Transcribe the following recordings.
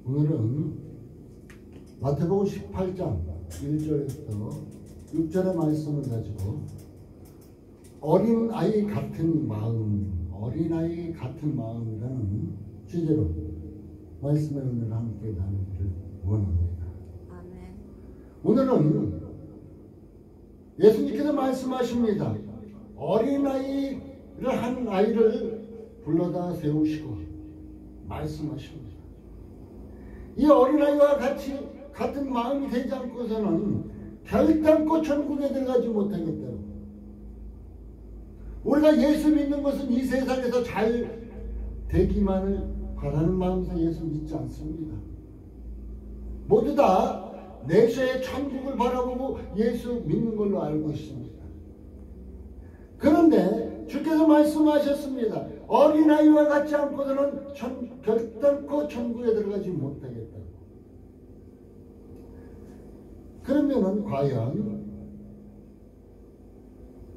오늘은 마태복음 18장 1절에서 6절의 말씀을 가지고 어린아이 같은 마음, 어린아이 같은 마음이라는 주제로 말씀을 오늘 함께 나누기를 원합니다. 아멘. 오늘은 예수님께서 말씀하십니다. 어린아이를 한 아이를 불러다 세우시고 말씀하십니다. 이 어린아이와 같은 마음이 되지 않고서는 결단코 천국에 들어가지 못하겠다고. 우리가 예수 믿는 것은 이 세상에서 잘 되기만을 바라는 마음에서 예수 믿지 않습니다. 모두 다 내세의 천국을 바라보고 예수 믿는 걸로 알고 있습니다. 그런데 주께서 말씀하셨습니다. 어린아이와 같지 않고서는 결단코 천국에 들어가지 못하겠다고. 그러면은 과연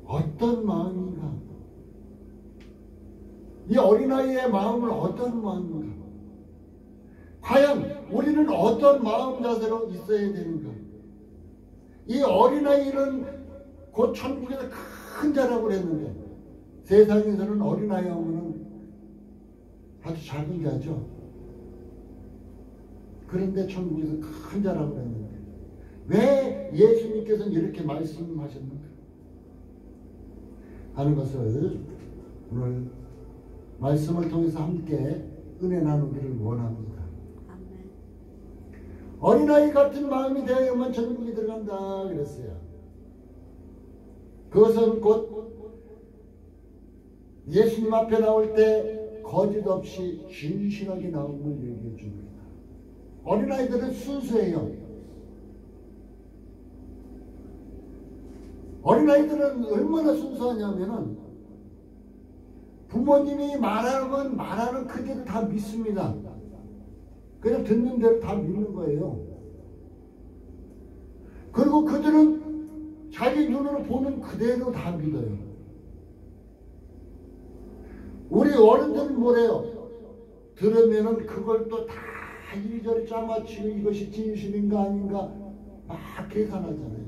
어떤 마음인가? 이 어린아이의 마음은 어떤 마음인가? 과연 우리는 어떤 마음 자세로 있어야 되는가? 이 어린아이는 곧 천국에서 큰 자라고 했는데 세상에서는 어린아이 하면은 아주 작은 자죠. 그런데 천국에서 큰 자라고 했는데 왜 예수님께서는 이렇게 말씀하셨는가 하는 것을 오늘 말씀을 통해서 함께 은혜 나누기를 원합니다. 아멘. 어린아이 같은 마음이 되어야만 천국에 들어간다 그랬어요. 그것은 곧 예수님 앞에 나올 때 거짓 없이 진실하게 나옴을 얘기해 줍니다. 어린아이들은 순수해요. 어린아이들은 얼마나 순수하냐면은 부모님이 말하는 그대로 다 믿습니다. 그냥 듣는 대로 다 믿는 거예요. 그리고 그들은 자기 눈으로 보는 그대로 다 믿어요. 우리 어른들은 뭐래요? 들으면은 그걸 또 다 이리저리 짜맞추고 이것이 진실인가 아닌가 막 계산하잖아요.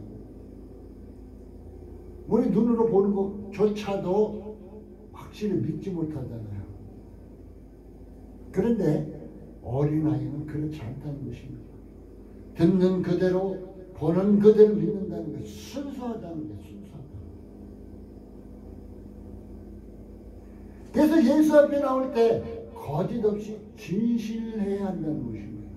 우리 눈으로 보는 것조차도 확실히 믿지 못하잖아요. 그런데 어린아이는 그렇지 않다는 것입니다. 듣는 그대로 보는 그대로 믿는다는 게 순수하다는 게 순수하다. 그래서 예수 앞에 나올 때 거짓 없이 진실해야 한다는 것입니다.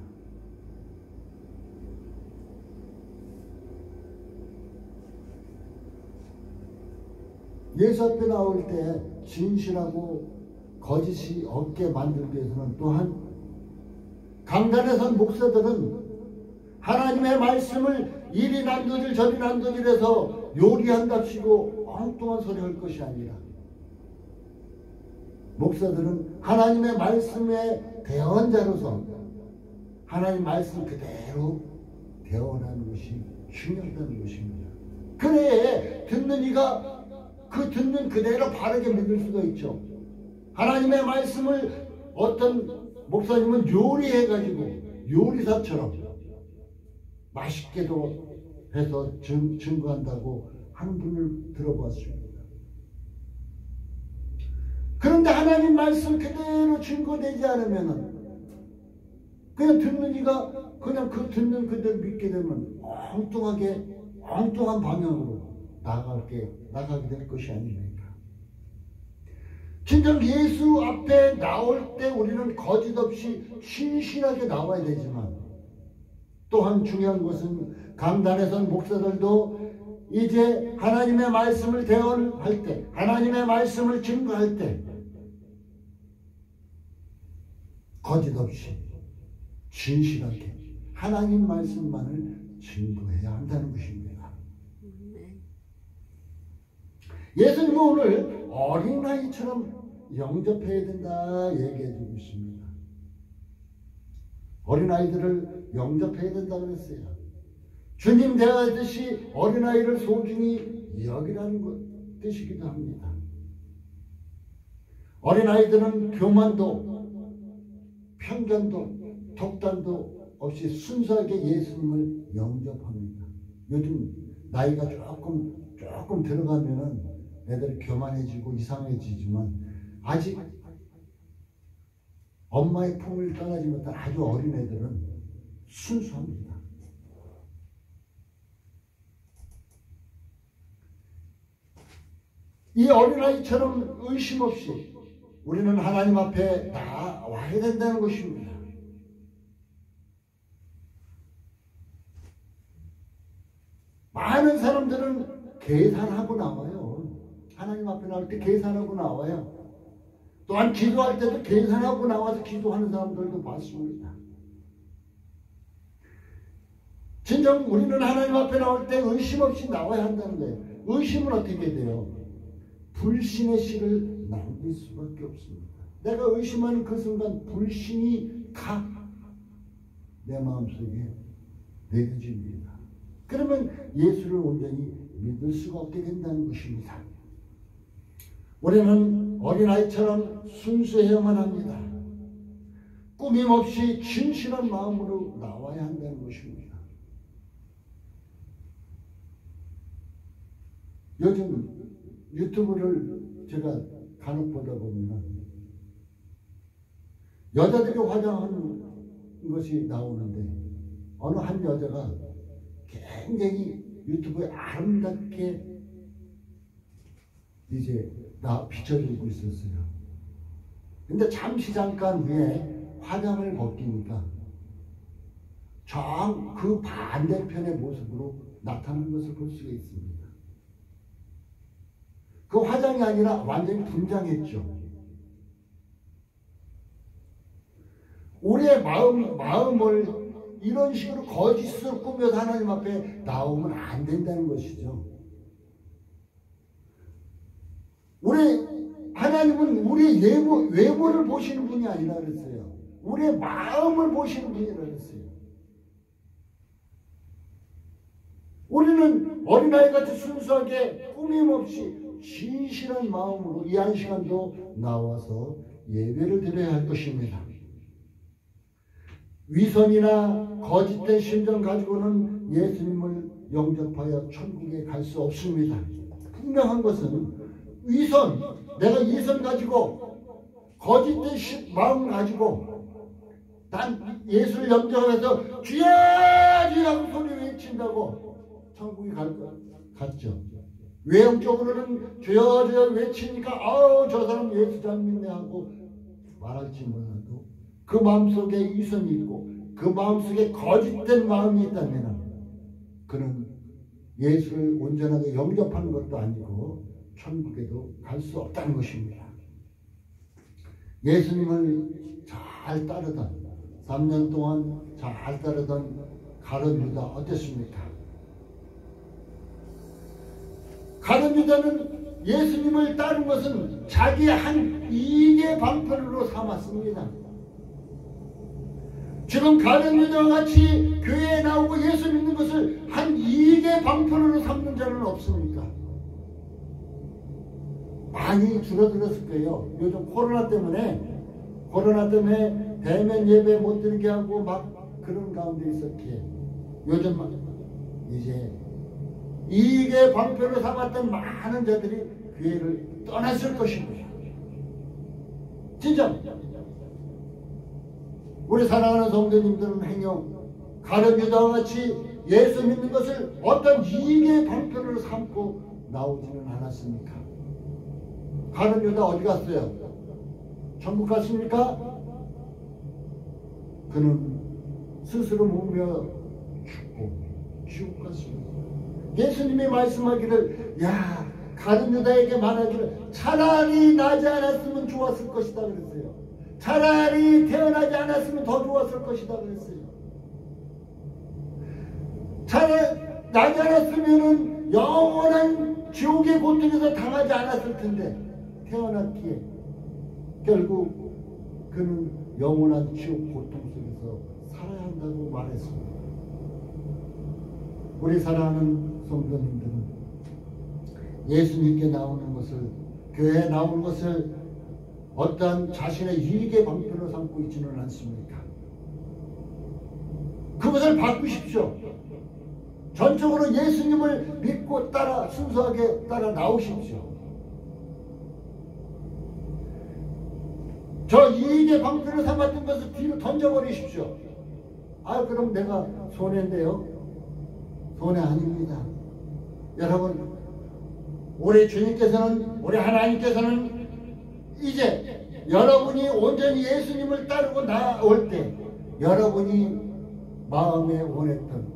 예수 앞에 나올 때 진실하고 거짓이 없게 만들기 위해서는 또한 강단에 선 목사들은 하나님의 말씀을 이리 난도질 저리 난도질해서 요리한답시고 엉뚱한 소리 할 것이 아니라 목사들은 하나님의 말씀의 대언자로서 하나님 말씀 그대로 대언하는 것이 중요하다는 것입니다. 그래야 듣는 이가 그 듣는 그대로 바르게 믿을 수가 있죠. 하나님의 말씀을 어떤 목사님은 요리해가지고 요리사처럼 맛있게도 해서 증거한다고 한 분을 들어봤습니다. 그런데 하나님 말씀 그대로 증거되지 않으면은 그냥 듣는 이가 그냥 그 듣는 그대로 믿게 되면 엉뚱한 방향으로 나가게 될 것이 아닙니까? 진정 예수 앞에 나올 때 우리는 거짓 없이 신실하게 나와야 되지만 또한 중요한 것은 강단에 선 목사들도 이제 하나님의 말씀을 대언할 때 하나님의 말씀을 증거할 때 거짓 없이 진실하게 하나님 말씀만을 증거해야 한다는 것입니다. 예수님은 오늘 어린아이처럼 영접해야 된다 얘기해주고 있습니다. 어린아이들을 영접해야 된다 그랬어요. 주님 대하듯이 어린아이를 소중히 여기라는 뜻이기도 합니다. 어린아이들은 교만도 편견도 독단도 없이 순수하게 예수님을 영접합니다. 요즘 나이가 조금 들어가면은 애들이 교만해지고 이상해지지만 아직 엄마의 품을 떠나지 못한 아주 어린 애들은 순수합니다. 이 어린아이처럼 의심 없이 우리는 하나님 앞에 나와야 된다는 것입니다. 많은 사람들은 계산하고 나와요. 하나님 앞에 나올 때 계산하고 나와요. 또한 기도할 때도 계산하고 나와서 기도하는 사람들도 봤습니다. 진정 우리는 하나님 앞에 나올 때 의심 없이 나와야 한다는 거예요. 의심은 어떻게 돼요? 불신의 씨를 남길 수밖에 없습니다. 내가 의심하는 그 순간 불신이 다 내 마음속에 내려집니다. 그러면 예수를 온전히 믿을 수가 없게 된다는 것입니다. 우리는 어린아이처럼 순수해야만 합니다. 꾸밈없이 진실한 마음으로 나와야 한다는 것입니다. 요즘 유튜브를 제가 간혹 보다 보면 여자들이 화장하는 것이 나오는데 어느 한 여자가 굉장히 유튜브에 아름답게 이제 비춰지고 있었어요. 근데 잠깐 후에 화장을 벗기니까 정 그 반대편의 모습으로 나타나는 것을 볼 수가 있습니다. 그 화장이 아니라 완전히 분장했죠. 우리의 마음을 이런 식으로 거짓으로 꾸며서 하나님 앞에 나오면 안 된다는 것이죠. 하나님은 우리의 외모를 보시는 분이 아니라 그랬어요. 우리의 마음을 보시는 분이라 그랬어요. 우리는 어린아이같이 순수하게 꾸밈없이 진실한 마음으로 이 한 시간도 나와서 예배를 드려야 할 것입니다. 위선이나 거짓된 심정 가지고는 예수님을 영접하여 천국에 갈 수 없습니다. 분명한 것은 위선, 내가 위선 가지고 거짓된 마음 가지고 난 예수를 영접해서 주여 주여 하고 소리 외친다고 천국에 갔죠. 외형적으로는 주여 주여 외치니까 저 사람 예수 잘 믿네 하고 말할지 몰라도 그 마음속에 위선이 있고 그 마음속에 거짓된 마음이 있다면 그는 예수를 온전하게 영접하는 것도 아니고 천국에도 갈 수 없다는 것입니다. 예수님을 잘 따르던 3년 동안 잘 따르던 가룟 유다 어땠습니까? 가룟 유다는 예수님을 따른 것은 자기의 한 이익의 방편으로 삼았습니다. 지금 가룟 유다와 같이 교회에 나오고 예수 믿는 것을 한 이익의 방편으로 삼는 자는 없습니까? 많이 줄어들었을 거예요. 요즘 코로나 때문에 대면 예배 못 드리게 하고 막 그런 가운데 있었기에 요즘 이제 이익의 방편으로 삼았던 많은 자들이 교회를 떠났을 것입니다. 진짜 우리 사랑하는 성도님들은 행여 가룟 유다와 같이 예수 믿는 것을 어떤 이익의 방편으로 삼고 나오지는 않았습니까? 가룟 유다 어디 갔어요? 천국 갔습니까? 그는 스스로 몸며 죽고 지옥 갔습니다. 예수님이 말씀하기를 가룟 유다에게 말하기를 차라리 나지 않았으면 좋았을 것이다 그랬어요. 차라리 태어나지 않았으면 더 좋았을 것이다 그랬어요. 차라리 나지 않았으면 영원한 지옥의 고통에서 당하지 않았을 텐데 태어났기에 결국 그는 영원한 지옥 고통 속에서 살아야 한다고 말했습니다. 우리 사랑하는 성도님들은 예수님께 나오는 것을, 교회에 나오는 것을 어떤 자신의 이익의 방편으로 삼고 있지는 않습니까? 그것을 바꾸십시오. 전적으로 예수님을 믿고 따라 순수하게 따라 나오십시오. 저 이익의 방편을 삼았던 것을 뒤로 던져버리십시오. 그럼 내가 손해인데요? 손해 아닙니다. 여러분, 우리 주님께서는, 우리 하나님께서는 이제 여러분이 온전히 예수님을 따르고 나올 때 여러분이 마음에 원했던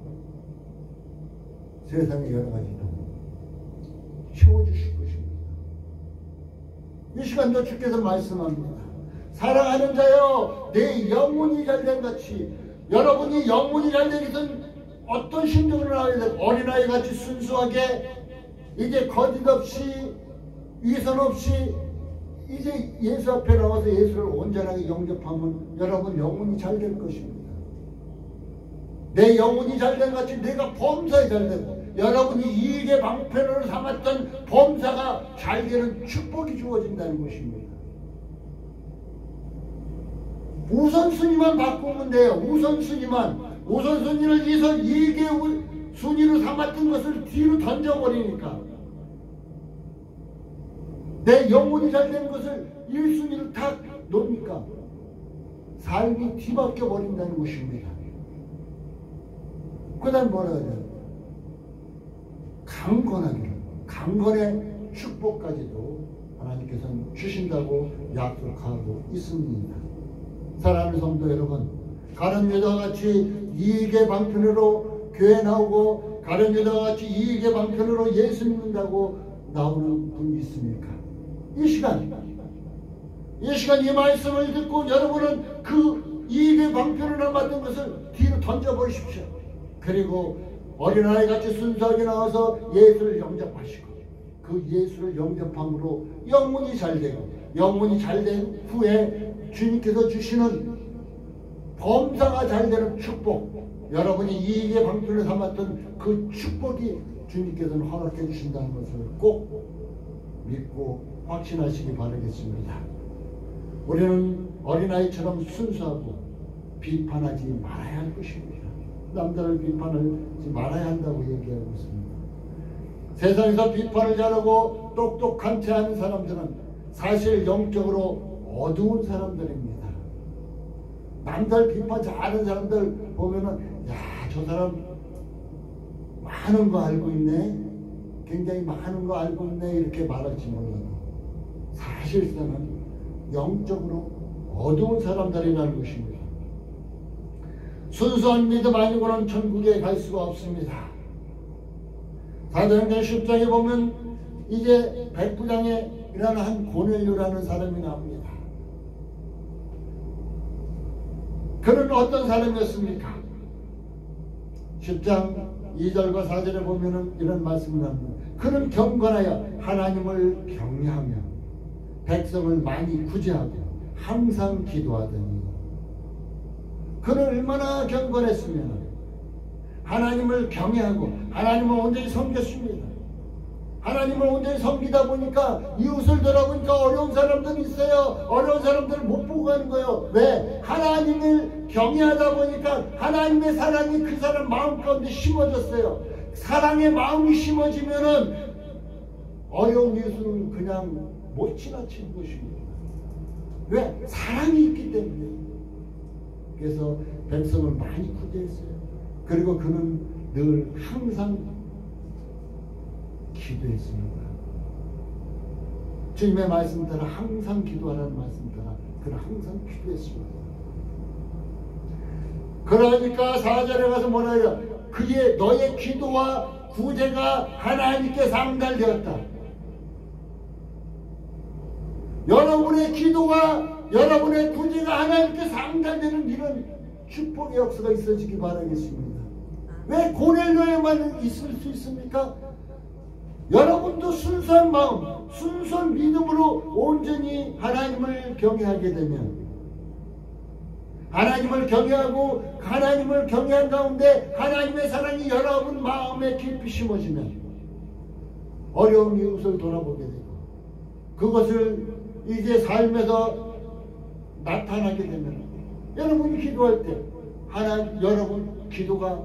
세상의 여러 가지도 채워주실 것입니다. 이 시간도 주께서 말씀합니다. 사랑하는 자여, 내 영혼이 잘된 같이, 여러분이 영혼이 잘되기 위해서는 어떤 심정으로 나와야 돼? 어린아이 같이 순수하게, 이제 거짓 없이, 위선 없이, 이제 예수 앞에 나와서 예수를 온전하게 영접하면 여러분 영혼이 잘 될 것입니다. 내 영혼이 잘된 같이 내가 범사에 잘되고, 여러분이 이익의 방편으로 삼았던 범사가 잘되는 축복이 주어진다는 것입니다. 우선순위만 바꾸면 돼요. 우선순위를 위해서 이익의 순위로 삼았던 것을 뒤로 던져버리니까, 내 영혼이 잘되는 것을 1순위로 탁 놓으니까 삶이 뒤바뀌어 버린다는 것입니다. 그 다음 뭐라 그래요? 강건의 축복까지도 하나님께서는 주신다고 약속하고 있습니다. 사랑하는 성도 여러분, 가룟 유다와 같이 이익의 방편으로 교회 나오고, 가룟 유다와 같이 이익의 방편으로 예수 믿는다고 나오는 분이 있습니까? 이 시간 이 말씀을 듣고 여러분은 그 이익의 방편을 남았던 것을 뒤로 던져버리십시오. 그리고 어린아이 같이 순수하게 나와서 예수를 영접하시고, 그 예수를 영접함으로 영혼이 잘되고, 영혼이 잘된 후에 주님께서 주시는 범사가 잘되는 축복, 여러분이 이익의 방편을 삼았던 그 축복이 주님께서는 허락해 주신다는 것을 꼭 믿고 확신하시기 바라겠습니다. 우리는 어린아이처럼 순수하고 비판하지 말아야 할 것입니다. 남들을 비판하지 말아야 한다고 얘기하고 있습니다. 세상에서 비판을 잘하고 똑똑한 체 하는 사람들은 사실 영적으로 어두운 사람들입니다. 남들 비판 잘하는 사람들 보면은, 야, 저 사람 많은 거 알고 있네, 굉장히 많은 거 알고 있네, 이렇게 말할지 몰라도 사실상은 영적으로 어두운 사람들이라는 것입니다. 순수한 믿음 아니고는 천국에 갈 수가 없습니다. 사도행전 10장에 보면 이제 백부장에 일하는 한 고넬료라는 사람이 나옵니다. 그는 어떤 사람이었습니까? 10장 2절과 4절에 보면은 이런 말씀을 합니다. 그는 경건하여 하나님을 경외하며 백성을 많이 구제하고 항상 기도하더니, 그는 얼마나 경건했으면 하나님을 경외하고 하나님을 온전히 섬겼습니다. 하나님을 온전히 섬기다 보니까 이웃을 돌아보니까 어려운 사람들이 있어요. 어려운 사람들을 못 보고 가는 거예요. 왜? 하나님을 경외하다 보니까 하나님의 사랑이 그 사람 마음 가운데 심어졌어요. 사랑의 마음이 심어지면은 어려운 이웃을 그냥 못 지나치는 것입니다. 왜? 사랑이 있기 때문에. 그래서 백성을 많이 구제했어요. 그리고 그는 늘 항상 기도했습니다. 주님의 말씀 따라 항상 기도하라는 말씀 따라 그는 항상 기도했습니다. 그러니까 4절에 가서 뭐라 해요? 그의 너의 기도와 구제가 하나님께 상달되었다. 여러분의 기도와 여러분의 구제가 하나님께 상달되는 이런 축복의 역사가 있어지기 바라겠습니다. 왜 고넬료에만 있을 수 있습니까? 여러분도 순수한 마음, 순수한 믿음으로 온전히 하나님을 경외하게 되면, 하나님을 경외하고 하나님을 경외한 가운데 하나님의 사랑이 여러분 마음에 깊이 심어지면 어려운 이웃을 돌아보게 되고, 그것을 이제 삶에서 나타나게 되면, 여러분이 기도할 때 여러분 기도가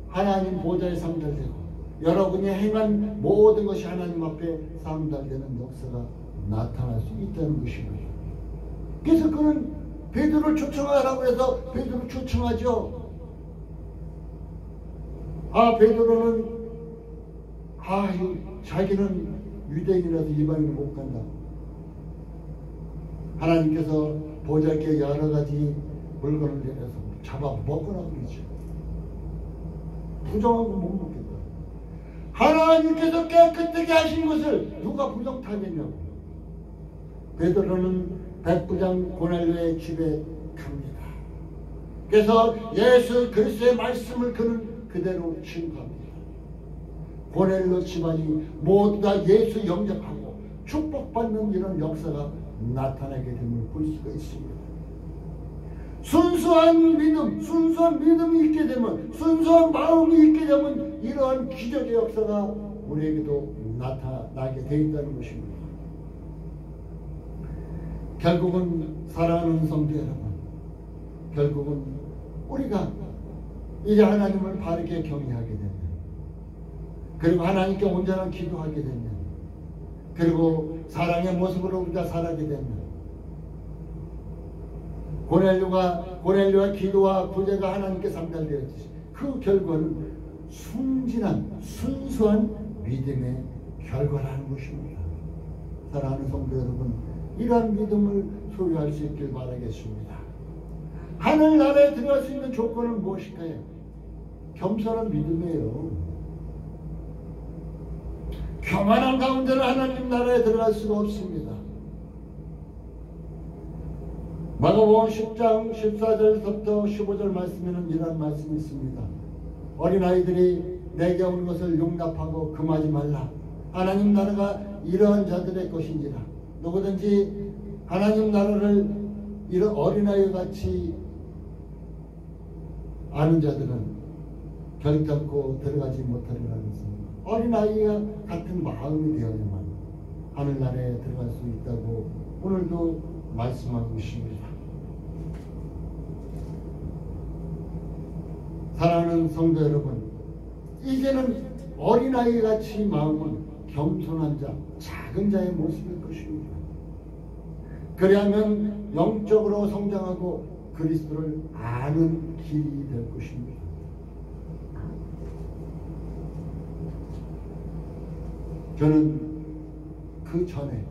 하나님 보좌에 상달되고 여러분이 행한 모든 것이 하나님 앞에 상달되는 역사가 나타날 수 있다는 것입니다. 그래서 그는 베드로를 초청하라고 해서 베드로를 초청하죠. 베드로는 자기는 유대인이라서 이방인을 못 간다. 하나님께서 보잘게 여러 가지 물건을 내려서 잡아 먹으라고 그러죠. 부정하고 못 먹겠다. 하나님께서 깨끗하게 하신 것을 누가 부정타겠냐고. 베드로는 백부장 고넬료의 집에 갑니다. 그래서 예수 그리스도의 말씀을 그는 그대로 증거합니다. 고넬료 집안이 모두 다 예수 영접하고 축복받는 이런 역사가 나타나게 됨을 볼 수가 있습니다. 순수한 믿음이 있게 되면, 순수한 마음이 있게 되면 이러한 기적의 역사가 우리에게도 나타나게 되어 있다는 것입니다. 결국은 사랑하는 성도 여러분, 결국은 우리가 이제 하나님을 바르게 경외하게 되면, 그리고 하나님께 온전한 기도하게 되면, 그리고 사랑의 모습으로 우리가 살아게 되면, 고넬료와 기도와 구제가 하나님께 상달되었듯이 그 결과는 순진한 순수한 믿음의 결과라는 것입니다. 사랑하는 성도 여러분, 이러한 믿음을 소유할 수 있길 바라겠습니다. 하늘나라에 들어갈 수 있는 조건은 무엇일까요? 겸손한 믿음이에요. 교만한 가운데는 하나님 나라에 들어갈 수가 없습니다. 마가복음 10장 14절부터 15절 말씀에는 이런 말씀이 있습니다. 어린아이들이 내게 온 것을 용납하고 금하지 말라. 하나님 나라가 이러한 자들의 것인지라. 누구든지 하나님 나라를 이런 어린아이 같이 아는 자들은 결단코 들어가지 못하리라는 것입니다. 어린아이와 같은 마음이 되어야만 하늘나라에 들어갈 수 있다고 오늘도 말씀하고 있습니다. 사랑하는 성도 여러분, 이제는 어린아이같이 마음은 겸손한 자, 작은 자의 모습일 것입니다. 그리하면 영적으로 성장하고 그리스도를 아는 길이 될 것입니다. 저는 그 전에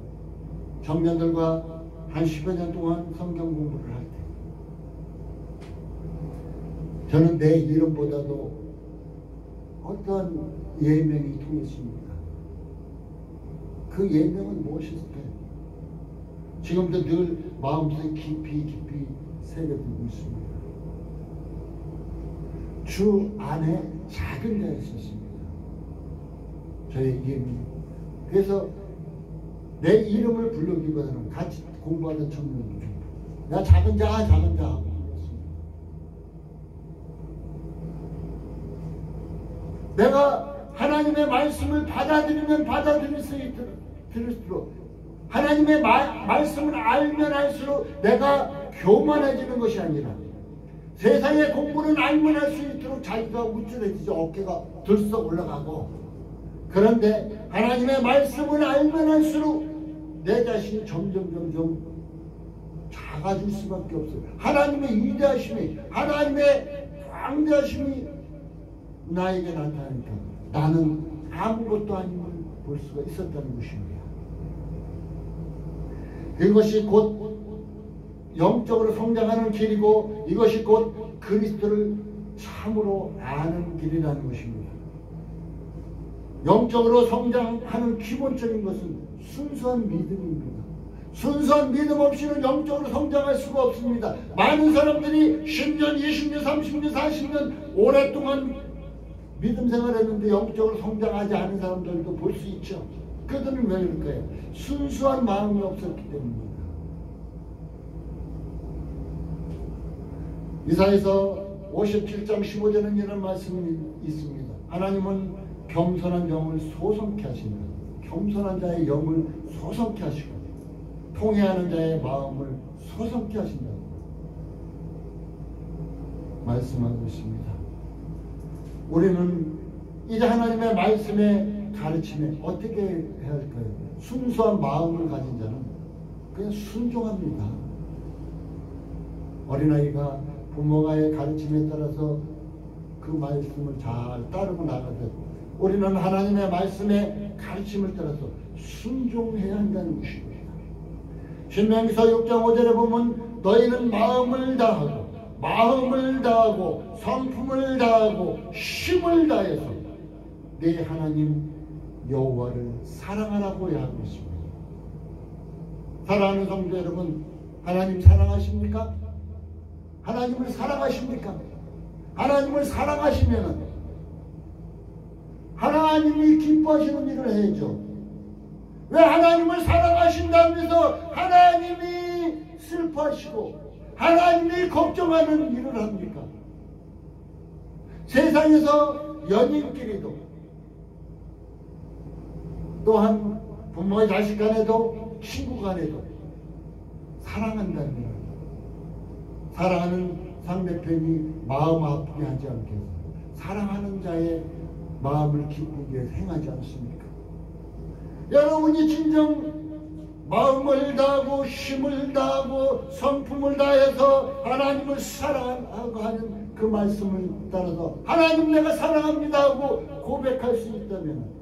청년들과 한 10여 년 동안 성경 공부를 할 때 저는 내 이름보다도 어떤 예명이 통했습니다. 그 예명은 무엇일까요? 지금도 늘 마음속에 깊이 새겨두고 있습니다. 주 안에 작은 자일 수 있습니다. 저의 예명. 그래서 내 이름을 부르기보다는 같이 공부하던 청년들 나 작은 자 하고 불렀습니다. 내가 하나님의 말씀을 받아들이면 받아들일수록 하나님의 말씀을 알면 알수록 내가 교만해지는 것이 아니라 세상의 공부는 알면 할수록 자기가 우쭐해지죠. 어깨가 들썩 올라가고. 그런데 하나님의 말씀을 알면 할수록 내 자신이 점점 작아질 수밖에 없어요. 하나님의 위대하심이, 하나님의 광대하심이 나에게 나타나니까 나는 아무것도 아님을 볼 수가 있었다는 것입니다. 이것이 곧 영적으로 성장하는 길이고 이것이 곧 그리스도를 참으로 아는 길이라는 것입니다. 영적으로 성장하는 기본적인 것은 순수한 믿음입니다. 순수한 믿음 없이는 영적으로 성장할 수가 없습니다. 많은 사람들이 10년, 20년, 30년, 40년 오랫동안 믿음 생활했는데 영적으로 성장하지 않은 사람들도 볼 수 있죠. 그들은 왜 그럴까요? 순수한 마음이 없었기 때문입니다. 이사야서 57장 15절에는 이런 말씀이 있습니다. 하나님은 겸손한 영을 소성케 하신다. 겸손한 자의 영을 소성케 하시고 통회하는 자의 마음을 소성케 하신다. 말씀하고 있습니다. 우리는 이제 하나님의 말씀에 가르침에 어떻게 해야 할까요? 순수한 마음을 가진 자는 그냥 순종합니다. 어린아이가 부모가의 가르침에 따라서 그 말씀을 잘 따르고 나가듯 우리는 하나님의 말씀의 가르침을 따라서 순종해야 한다는 것입니다. 신명기서 6장 5절에 보면 너희는 마음을 다하고 성품을 다하고 힘을 다해서 내 하나님 여호와를 사랑하라고 하고 있습니다. 사랑하는 성도 여러분, 하나님 사랑하십니까? 하나님을 사랑하십니까? 하나님을 사랑하시면 하나님이 기뻐하시는 일을 해야죠. 왜 하나님을 사랑하신다면서 하나님이 슬퍼하시고 하나님이 걱정하는 일을 합니까? 세상에서 연인끼리도 또한 부모의 자식 간에도 친구 간에도 사랑한다는 일, 사랑하는 상대편이 마음 아프게 하지 않게 해서 사랑하는 자의 마음을 기쁘게 위해서 행하지 않습니까? 여러분이 진정 마음을 다하고 힘을 다하고 성품을 다해서 하나님을 사랑하고 하는 그 말씀을 따라서 하나님 내가 사랑합니다 하고 고백할 수 있다면,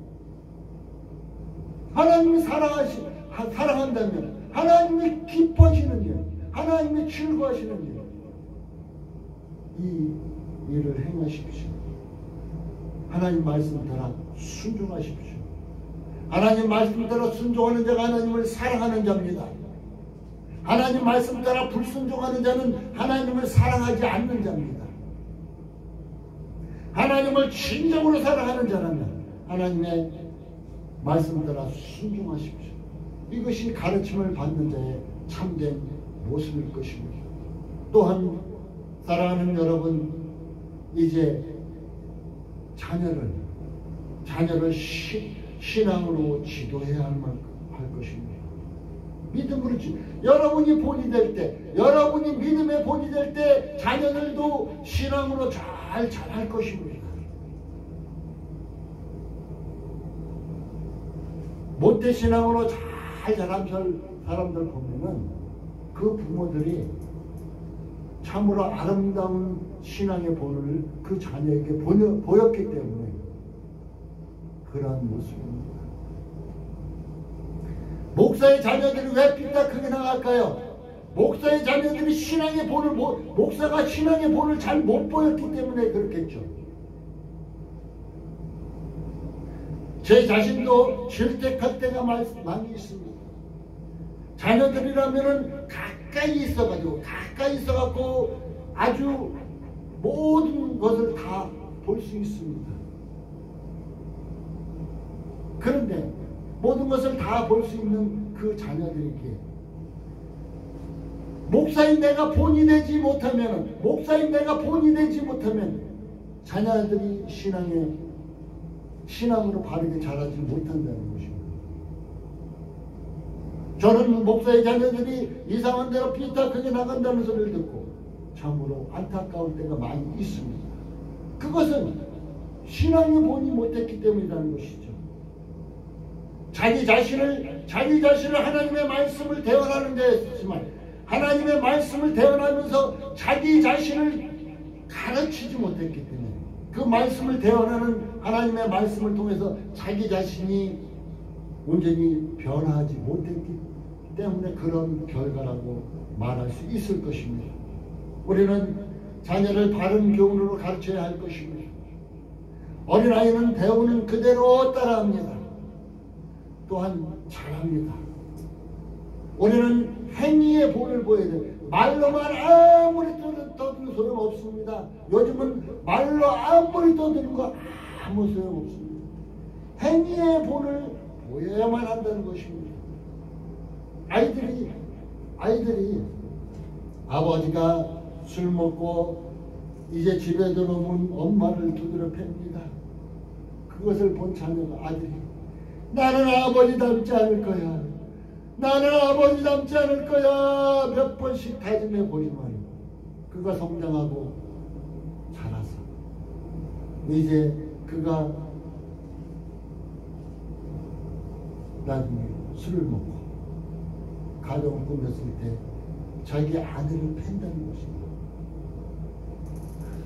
하나님이 사랑한다면 하나님이 기뻐하시는 일, 하나님이 즐거워하시는 일, 이 일을 행하십시오. 하나님 말씀 따라 순종하십시오. 하나님 말씀 따라 순종하는 자가 하나님을 사랑하는 자입니다. 하나님 말씀 따라 불순종하는 자는 하나님을 사랑하지 않는 자입니다. 하나님을 진정으로 사랑하는 자라면 하나님의 말씀 따라 순종하십시오. 이것이 가르침을 받는 자의 참된 모습일 것입니다. 또한 사랑하는 여러분, 이제 자녀를 신앙으로 지도해야 할 것입니다. 믿음으로 여러분이 본이 될 때, 여러분이 믿음의 본이 될 때 자녀들도 신앙으로 잘 자랄 것입니다. 못된 신앙으로 잘 자란 사람들 보면은 그 부모들이 참으로 아름다운 신앙의 본을 그 자녀에게 보였기 때문에 그러한 모습입니다. 목사의 자녀들이 왜 삐딱하게 나갈까요? 목사의 자녀들이 신앙의 본을 목사가 신앙의 본을 잘 못 보였기 때문에 그렇겠죠. 제 자신도 질색할 때가 많이 있습니다. 자녀들이라면은 가까이 있어갖고 아주 모든 것을 다 볼 수 있습니다. 그런데 모든 것을 다 볼 수 있는 그 자녀들에게 목사인 내가 본이 되지 못하면 자녀들이 신앙으로 바르게 자라지 못한다는 것입니다. 저는 목사의 자녀들이 이상한 대로 삐딱하게 나간다는 소리를 듣고 참으로 안타까울 때가 많이 있습니다. 그것은 신앙의 본이 못했기 때문이라는 것이죠. 자기 자신을 하나님의 말씀을 대언하는 데 있지만 하나님의 말씀을 대언하면서 자기 자신을 가르치지 못했기 때문에 그 말씀을 대언하는 하나님의 말씀을 통해서 자기 자신이 온전히 변화하지 못했기 때문에 그런 결과라고 말할 수 있을 것입니다. 우리는 자녀를 바른 교훈으로 가르쳐야 할 것입니다. 어린아이는 배우는 그대로 따라합니다. 또한 잘합니다. 우리는 행위의 본을 보여야 돼요. 말로만 아무리 떠들어도 소용없습니다. 요즘은 말로 아무리 떠드는 거 아무 소용없습니다. 행위의 본을 보여야만 한다는 것입니다. 아이들이 아버지가 술 먹고 이제 집에 들어오면 엄마를 두드려 팹니다. 그것을 본 자녀가 아들이 나는 아버지 닮지 않을 거야. 몇 번씩 다짐해 보지만 그가 성장하고 이제 그가 나중에 술을 먹고 가정을 꾸몄을 때 자기 아들을 팬다는 것입니다.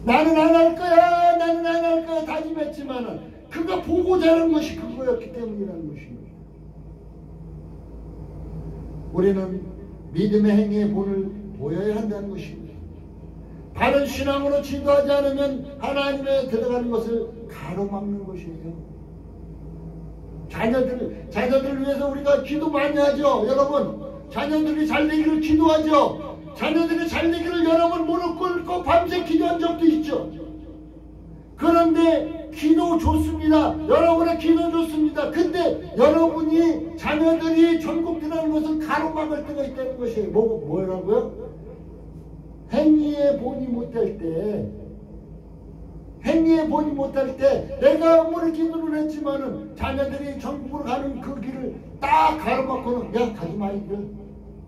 나는 안 할 거야, 나는 안 할 거야 다짐했지만은 그가 보고 자란 것이 그거였기 때문이라는 것입니다. 우리는 믿음의 행위의 본을 보여야 한다는 것입니다. 바른 신앙으로 지도하지 않으면 하나님에 들어가는 것을 가로막는 것이에요. 자녀들을 위해서 우리가 기도 많이 하죠. 여러분, 자녀들이 잘 되기를 기도하죠. 자녀들이 잘 되기를 여러분 무릎 꿇고 밤새 기도한 적도 있죠. 그런데 기도 좋습니다. 여러분의 기도 좋습니다. 근데 여러분이 자녀들이 전국 들어가는 것을 가로막을 때가 있다는 것이에요. 뭐라고요? 행위의 본이 못할 때, 행위의 본이 못할 때 내가 아무리 기도를 했지만은 자녀들이 전국으로 가는 그 길을 딱 가로막고는 야 가지마 이들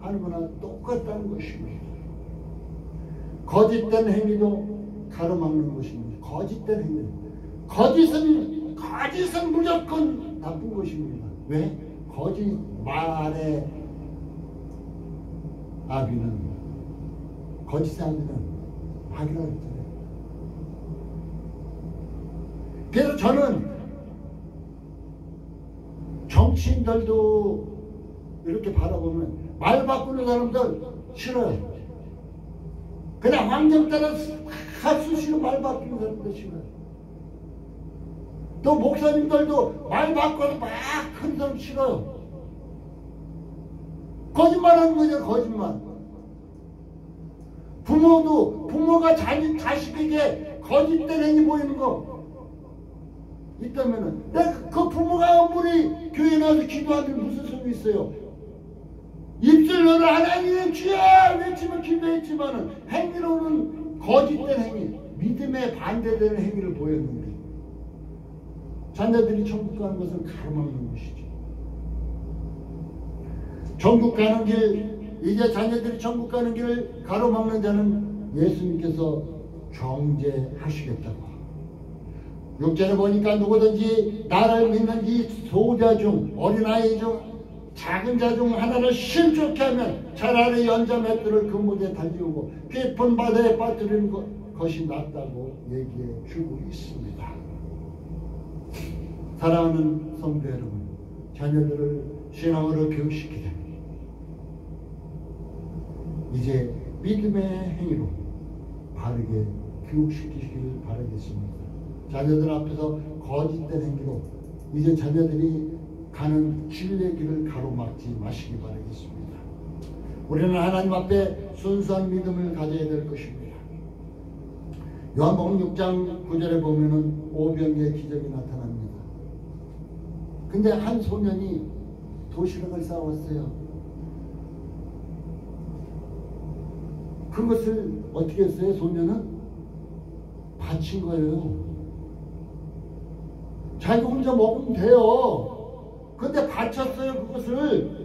하는 거나 똑같다는 것입니다. 거짓된 행위도 가로막는 것입니다. 거짓된 행위. 거짓은 무조건 나쁜 것입니다. 왜? 거짓 말의 아비는, 거짓의 아비는 악이라고 했잖아요. 그래서 저는 정치인들도 이렇게 바라보면 말 바꾸는 사람들 싫어요. 그냥 환경 따라 수시로 말 바꾸는 사람들 싫어요. 또 목사님들도 말 바꿔서 막 큰 사람 싫어요. 거짓말하는 거죠, 거짓말. 부모가 자식에게 거짓된 행위 보이는 거 있다면은 그 부모가 아무리 교회 나와서 기도하면 무슨 소용이 있어요? 입술로는 하나님의 주야 외치면 기도했지만은 행위로는 거짓된 행위, 믿음에 반대되는 행위를 보였는데 자녀들이 천국 가는 것을 가로막는 것이죠. 천국 가는 길, 이제 자녀들이 천국 가는 길을 가로막는 자는 예수님께서 정죄하시겠다고. 6절에 보니까 누구든지 나를 믿는 이 소자 중, 어린아이 중, 작은 자 중 하나를 실족케 하면 차라리 연자 맷돌을 그 목에 달리우고 깊은 바다에 빠뜨리는 것이 낫다고 얘기해 주고 있습니다. 사랑하는 성도 여러분, 자녀들을 신앙으로 교육시키자. 이제 믿음의 행위로 바르게 교육시키시길 바라겠습니다. 자녀들 앞에서 거짓된 행위로 이제 자녀들이 가는 진리의 길을 가로막지 마시기 바라겠습니다. 우리는 하나님 앞에 순수한 믿음을 가져야 될 것입니다. 요한복음 6장 9절에 보면은 오병이의 기적이 나타납니다. 근데 한 소년이 도시락을 싸왔어요. 그것을 어떻게 했어요? 소년은 바친 거예요. 자기가 혼자 먹으면 돼요. 근데 바쳤어요. 그것을.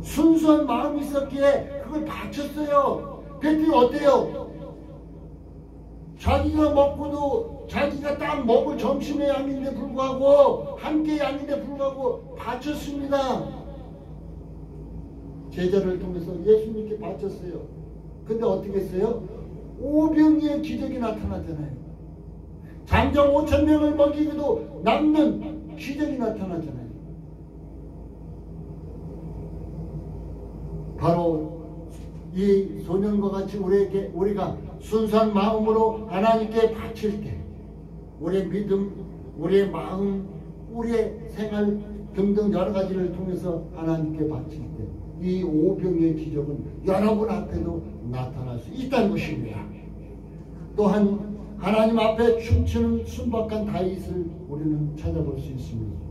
순수한 마음이 있었기에 그걸 바쳤어요. 그랬더니 어때요? 자기가 먹고도 자기가 딱 먹을 점심의 양인데 불구하고 한 끼의 양인데 불구하고 바쳤습니다. 제자를 통해서 예수님께 바쳤어요. 근데 어떻게 했어요? 오병이의 기적이 나타나잖아요. 장정 5,000명을 먹이고도 남는 기적이 나타나잖아요. 바로 이 소년과 같이 우리가 순수한 마음으로 하나님께 바칠 때 우리의 믿음, 우리의 마음, 우리의 생활 등등 여러 가지를 통해서 하나님께 바칠 때 이 오병이의 기적은 여러분 앞에도 나타날 수 있다는 것입니다. 또한 하나님 앞에 춤추는 순박한 다윗을 우리는 찾아볼 수 있습니다.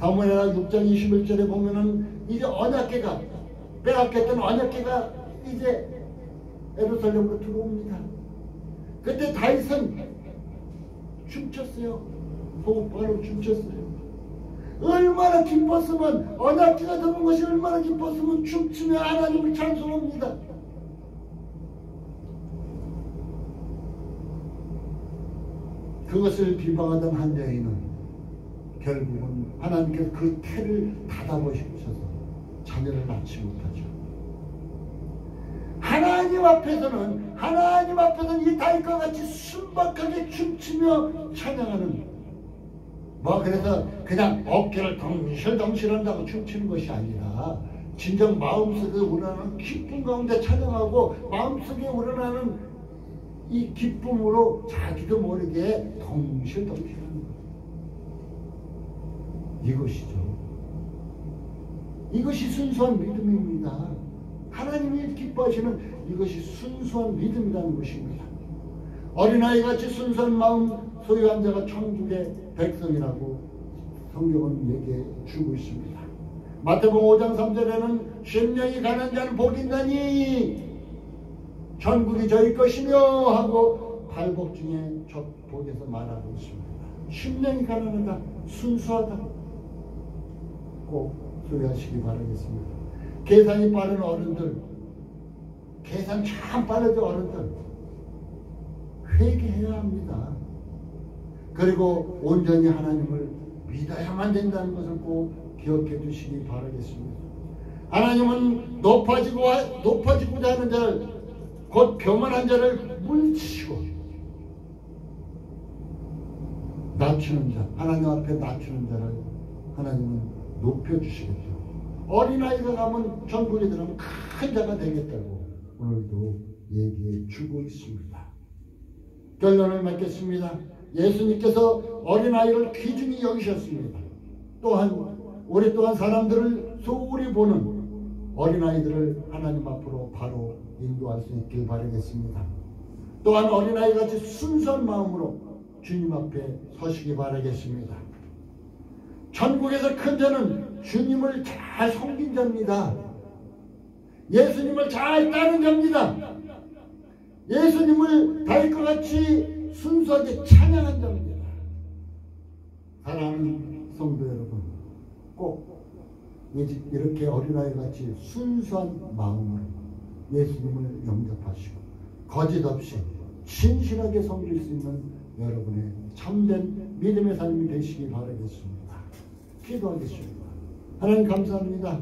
사무엘하 6장 21절에 보면은 이제 언약궤가 빼앗겼던 언약궤가 이제 예루살렘으로 들어옵니다. 그때 다윗은 춤췄어요. 호흡바로 춤췄어요. 얼마나 기뻤으면 언약궤가 들어온 것이 얼마나 기뻤으면 춤추며 하나님을 찬송합니다. 그것을 비방하던 한 여인은 결국은 하나님께서 그 태를 닫아버리셔서 자녀를 낳지 못하죠. 하나님 앞에서는 이 다윗과 같이 순박하게 춤추며 찬양하는, 그래서 그냥 어깨를 덩실덩실한다고 춤추는 것이 아니라 진정 마음속에 우러나는 기쁨 가운데 찬양하고 마음속에 우러나는 이 기쁨으로 자기도 모르게 덩실덩실하는 것. 이것이 순수한 믿음입니다. 하나님이 기뻐하시는 이것이 순수한 믿음이라는 것입니다. 어린아이같이 순수한 마음 소유한 자가 천국의 백성이라고 성경은 얘기해 주고 있습니다. 마태복음 5장 3절에는 심령이 가난한 자는 복이 있나니 천국이 저희 것이며 하고 팔복 중에 첫 복에서 말하고 있습니다. 심령이 가난하다, 순수하다 꼭 소유하시기 바라겠습니다. 계산이 빠른 어른들, 계산 참 빠르죠. 어른들 회개해야 합니다. 그리고 온전히 하나님을 믿어야만 된다는 것을 꼭 기억해 주시기 바라겠습니다. 하나님은 높아지고자 하는 자를, 곧 교만한 자를 물리치시고 낮추는 자, 하나님 앞에 낮추는 자를 하나님은 높여주시겠죠. 어린아이가 가면 천국에 들어가면 큰 자가 되겠다고 오늘도 얘기해 주고 있습니다. 결론을 맺겠습니다. 예수님께서 어린아이를 귀중히 여기셨습니다. 또한 우리 또한 사람들을 소홀히 보는 어린아이들을 하나님 앞으로 바로 인도할 수 있길 바라겠습니다. 또한 어린아이같이 순수한 마음으로 주님 앞에 서시기 바라겠습니다. 천국에서 큰 자는 주님을 잘 섬긴 자입니다. 예수님을 잘 따른 자입니다. 예수님을 다윗과 같이 순수하게 찬양한 자입니다. 사랑하는 성도 여러분, 꼭 이렇게 어린아이같이 순수한 마음으로 예수님을 영접하시고 거짓 없이 진실하게 섬길 수 있는 여러분의 참된 믿음의 삶이 되시기 바라겠습니다. 기도하겠습니다. 하나님 감사합니다.